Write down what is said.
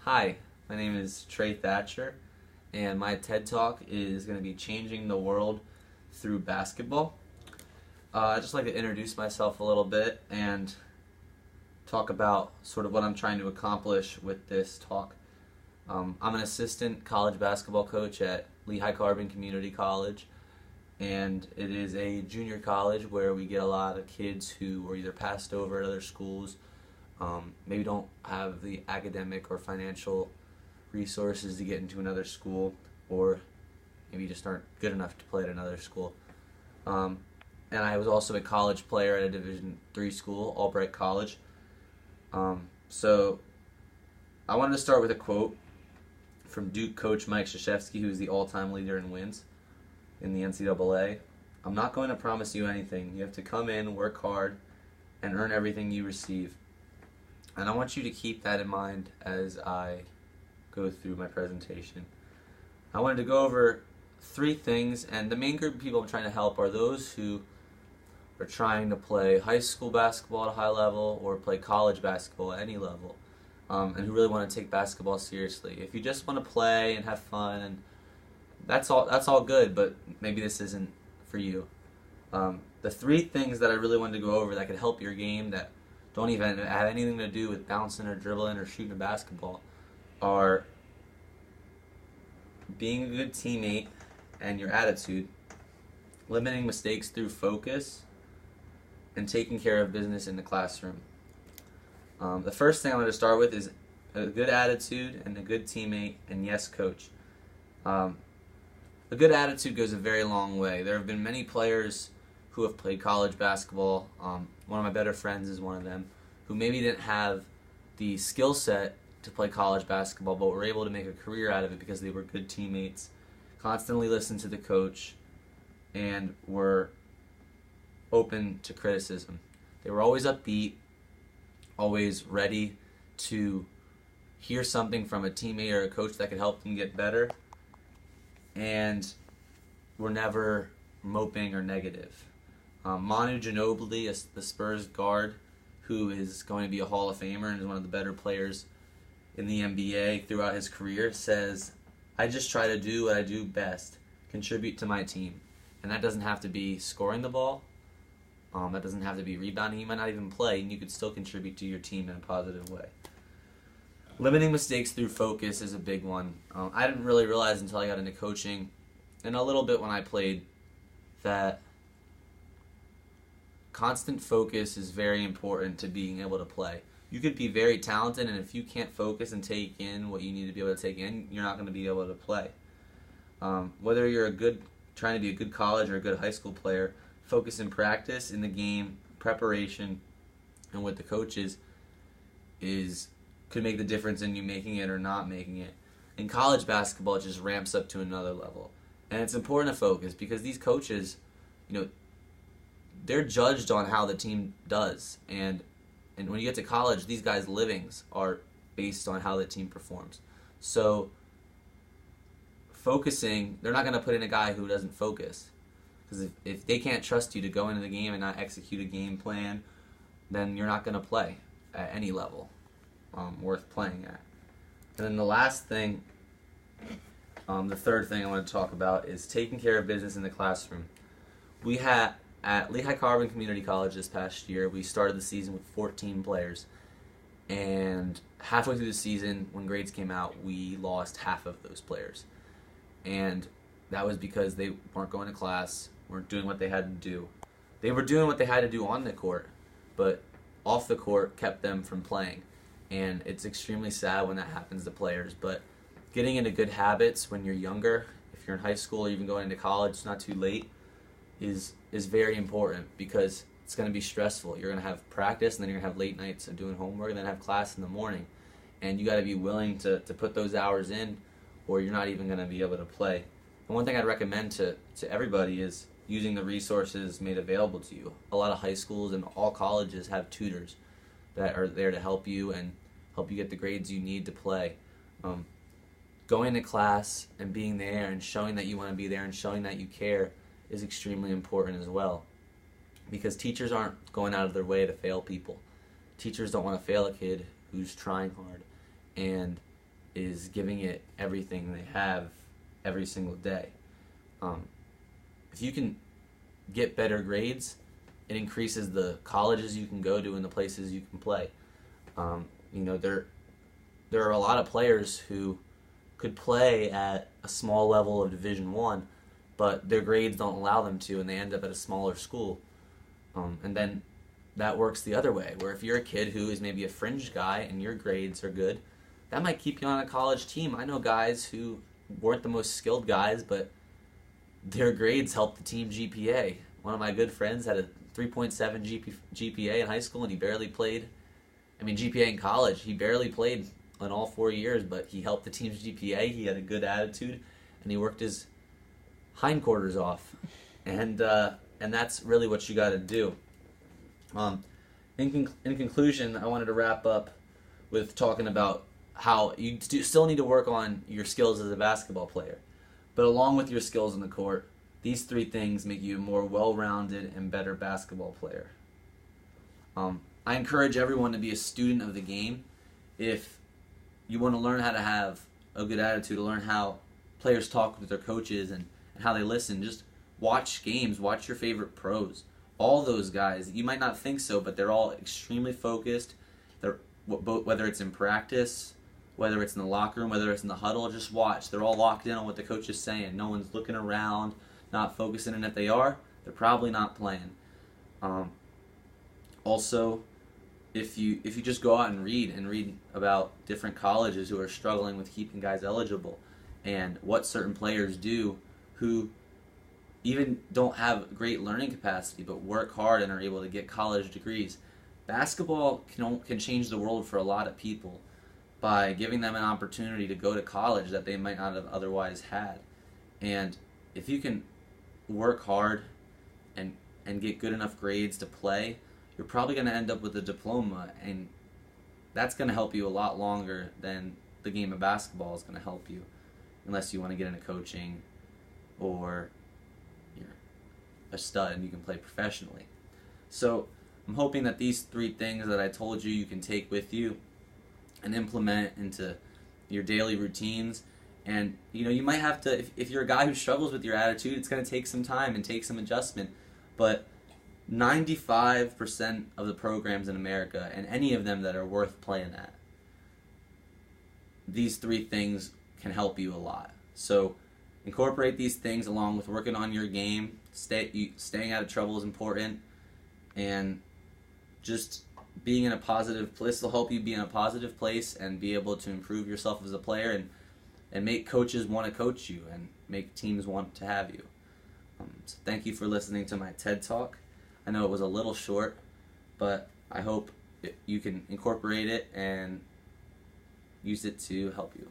Hi, my name is Trey Thatcher, and my TED Talk is going to be changing the world through basketball. I'd just like to introduce myself a little bit and talk about sort of what I'm trying to accomplish with this talk. I'm an assistant college basketball coach at Lehigh Carbon Community College, and it is a junior college where we get a lot of kids who were either passed over at other schools, maybe don't have the academic or financial resources to get into another school, or maybe just aren't good enough to play at another school. And I was also a college player at a Division III school, Albright College. So I wanted to start with a quote from Duke coach Mike Krzyzewski, who is the all-time leader in wins in the NCAA. "I'm not going to promise you anything. You have to come in, work hard, and earn everything you receive." And I want you to keep that in mind as I go through my presentation. I wanted to go over three things, and the main group of people I'm trying to help are those who are trying to play high school basketball at a high level or play college basketball at any level, and who really want to take basketball seriously. If you just want to play and have fun, and that's all good, but maybe this isn't for you. The three things that I really wanted to go over that could help your game that don't even have anything to do with bouncing or dribbling or shooting a basketball are being a good teammate and your attitude, limiting mistakes through focus, and taking care of business in the classroom. The first thing I'm going to start with is a good attitude and a good teammate, and yes, coach. A good attitude goes a very long way. There have been many players who have played college basketball. One of my better friends is one of them, who maybe didn't have the skill set to play college basketball, but were able to make a career out of it because they were good teammates, constantly listened to the coach, and were open to criticism. They were always upbeat, always ready to hear something from a teammate or a coach that could help them get better, and were never moping or negative. Manu Ginobili, the Spurs guard, who is going to be a Hall of Famer and is one of the better players in the NBA throughout his career, says, "I just try to do what I do best, contribute to my team." And that doesn't have to be scoring the ball. That doesn't have to be rebounding. You might not even play, and you could still contribute to your team in a positive way. Limiting mistakes through focus is a big one. I didn't really realize until I got into coaching, and a little bit when I played, that constant focus is very important to being able to play. You could be very talented, and if you can't focus and take in what you need to be able to take in, you're not going to be able to play. Whether you're trying to be a good college or a good high school player, focus in practice, in the game, preparation, and with the coaches could make the difference in you making it or not making it. In college basketball, it just ramps up to another level. And it's important to focus because these coaches, they're judged on how the team does. And when you get to college, these guys' livings are based on how the team performs. So focusing, they're not going to put in a guy who doesn't focus. Because if they can't trust you to go into the game and not execute a game plan, then you're not going to play at any level worth playing at. And then the last thing, the third thing I want to talk about is taking care of business in the classroom. We had, at Lehigh Carbon Community College this past year, we started the season with 14 players. And halfway through the season, when grades came out, we lost half of those players. And that was because they weren't going to class, weren't doing what they had to do. They were doing what they had to do on the court, but off the court kept them from playing. And it's extremely sad when that happens to players, but getting into good habits when you're younger, if you're in high school or even going into college, it's not too late, is very important because it's going to be stressful. You're going to have practice, and then you're going to have late nights of doing homework, and then have class in the morning. And you got to be willing to put those hours in, or you're not even going to be able to play. And one thing I'd recommend to everybody is using the resources made available to you. A lot of high schools and all colleges have tutors that are there to help you and help you get the grades you need to play. Going to class and being there and showing that you want to be there and showing that you care is extremely important as well. Because teachers aren't going out of their way to fail people. Teachers don't want to fail a kid who's trying hard. and is giving it everything they have every single day. If you can get better grades, it increases the colleges you can go to and the places you can play. There are a lot of players who could play at a small level of Division One, but their grades don't allow them to, and they end up at a smaller school. And then that works the other way, where if you're a kid who is maybe a fringe guy and your grades are good, that might keep you on a college team. I know guys who weren't the most skilled guys, but their grades helped the team GPA. One of my good friends had a 3.7 GPA in high school, and he barely played. GPA in college, he barely played in all 4 years, but he helped the team's GPA. He had a good attitude, and he worked his hindquarters off. And that's really what you got to do. In conclusion, I wanted to wrap up with talking about how you still need to work on your skills as a basketball player. But along with your skills on the court, these 3 things make you a more well-rounded and better basketball player. I encourage everyone to be a student of the game. If you want to learn how to have a good attitude, to learn how players talk with their coaches and how they listen, just watch games, watch your favorite pros. All those guys, you might not think so, but they're all extremely focused. Whether it's in practice, whether it's in the locker room, whether it's in the huddle, just watch. They're all locked in on what the coach is saying. No one's looking around, not focusing, and if they are, they're probably not playing. Also, if you just go out and read about different colleges who are struggling with keeping guys eligible and what certain players do who even don't have great learning capacity but work hard and are able to get college degrees. Basketball can change the world for a lot of people by giving them an opportunity to go to college that they might not have otherwise had. And if you can work hard and get good enough grades to play, you're probably going to end up with a diploma, and that's going to help you a lot longer than the game of basketball is going to help you, unless you want to get into coaching or you're a stud and you can play professionally. So I'm hoping that these 3 things that I told you can take with you and implement into your daily routines. And you might have to, if you're a guy who struggles with your attitude, it's going to take some time and take some adjustment. But 95% of the programs in America, and any of them that are worth playing at, these 3 things can help you a lot. So incorporate these things along with working on your game. Staying out of trouble is important, and just being in a positive place will help you be in a positive place and be able to improve yourself as a player and make coaches want to coach you and make teams want to have you. So thank you for listening to my TED Talk. I know it was a little short, but I hope you can incorporate it and use it to help you.